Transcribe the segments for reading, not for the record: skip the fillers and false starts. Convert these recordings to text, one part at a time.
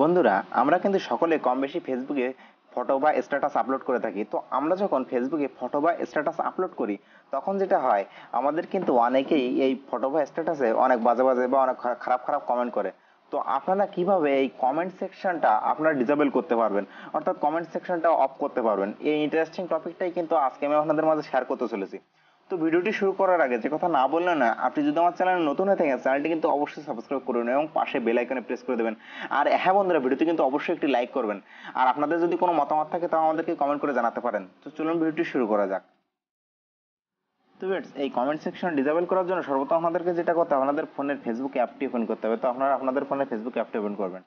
বন্ধুরা, আমরা কিন্তু সকলে কম বেশি ফেসবুকে ফটো বা স্ট্যাটাস আপলোড করে থাকি। তো আমরা যখন ফেসবুকে ফটো বা স্ট্যাটাস আপলোড করি, তখন যেটা হয়, আমাদের কিন্তু অনেকেই এই ফটো বা স্ট্যাটাসে অনেক বাজে বাজে বা অনেক খারাপ খারাপ কমেন্ট করে। তো আপনারা কিভাবে এই কমেন্ট সেকশনটা আপনারা ডিসেবল করতে পারবেন, অর্থাৎ কমেন্ট সেকশনটা অফ করতে পারবেন, এই ইন্টারেস্টিং টপিকটাই কিন্তু আজকে আমি আপনাদের মাঝে শেয়ার করতে চলেছি। তো ভিডিওটি শুরু করার আগে যে কথা না বললে না, আপনি যদি আমার চ্যানেলে নতুন হয়ে থাকেন, চ্যানেলটি কিন্তু অবশ্যই সাবস্ক্রাইব করুন এবং পাশে বেল আইকনে প্রেস করে দেবেন। আর হ্যাঁ বন্ধুরা, ভিডিওতে কিন্তু অবশ্যই একটি লাইক করবেন। আর আপনাদের যদি কোনো মতামত থাকে তাও আমাদেরকে কমেন্ট করে জানাতে পারেন। তো চলুন ভিডিওটি শুরু করা যাক। তো ভিউয়ার্স, এই কমেন্ট সেকশন ডিসেবল করার জন্য সর্বপ্রথম আপনাদেরকে যেটা করতে হবে, আপনাদের ফোনের ফেসবুক অ্যাপটি ওপেন করতে হবে। তো আপনারা আপনাদের ফোনের ফেসবুক অ্যাপটি ওপেন করবেন।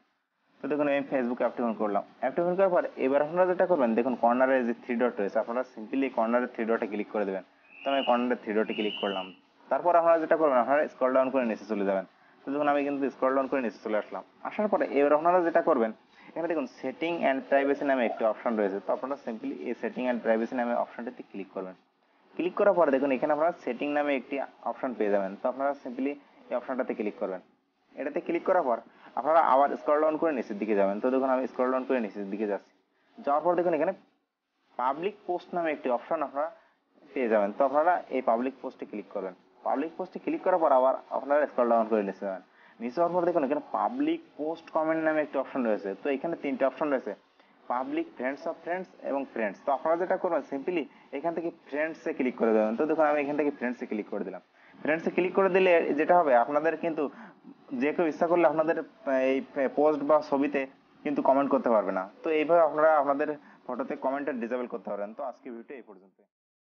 তো দেখুন, আমি ফেসবুক অ্যাপটি ওপেন করলাম। অ্যাপটি ওপেন করার পর এবার আপনারা যেটা করবেন, দেখুন কর্নারে যে থ্রি ডট রয়েছে, আপনারা সিম্পলি কর্নারের থ্রি ডটে ক্লিক করে দেবেন। তো আমি কর্নারের থ্রি ডটে ক্লিক করলাম। তারপর আপনারা যেটা করবেন, আপনারা স্ক্রল ডাউন করে নিচে চলে যাবেন। তো দেখুন, আমি কিন্তু স্ক্রল ডাউন করে নিচে চলে আসলাম। আসার পরে এবার আপনারা যেটা করবেন, এখানে দেখুন সেটিং অ্যান্ড প্রাইভেসি নামে একটি অপশন রয়েছে। তো আপনারা সিম্পলি এই সেটিং অ্যান্ড প্রাইভেসি নামে অপশনটিতে ক্লিক করবেন। ক্লিক করার পরে দেখুন, এখানে আপনারা সেটিং নামে একটি অপশন পেয়ে যাবেন। তো আপনারা সিম্পলি এই অপশনটাতে ক্লিক করবেন। এটাতে ক্লিক করার পর আপনারা আবার স্ক্রল ডাউন করে নিচের দিকে যাবেন। তো দেখুন, আমি স্ক্রল ডাউন করে নিচের দিকে যাচ্ছি। যাওয়ার পর দেখুন, এখানে পাবলিক পোস্ট নামে একটি অপশন আপনারা পেয়ে যাবেন। তো আপনারা এই পাবলিক পোস্টে ক্লিক করবেন। পাবলিক পোস্টে ক্লিক করার পর আবার আপনারা স্ক্রল ডাউন করে নিচে যাবেন। নিচে যাওয়ার পর দেখুন, এখানে পাবলিক পোস্ট কমেন্ট নামে একটি অপশন রয়েছে। তো এখানে তিনটে অপশন রয়েছে, পাবলিক, ফ্রেন্ডস অফ ফ্রেন্ডস এবং ফ্রেন্ডস। তো আপনারা যেটা করবেন, সিম্পলি এখান থেকে ফ্রেন্ডসে ক্লিক করে দেবেন। তো দেখুন, আমি এখান থেকে ফ্রেন্ডসে ক্লিক করে দিলাম। ফ্রেন্ডসে ক্লিক করে দিলে যেটা হবে, আপনাদের কিন্তু যে কেউ ইচ্ছা করলে আপনাদের এই পোস্ট বা ছবিতে কিন্তু কমেন্ট করতে পারবে না। তো এইভাবে আপনারা আপনাদের ফটোতে কমেন্টটা ডিসেবল করতে পারেন। তো আজকে ভিডিওটা এই পর্যন্ত।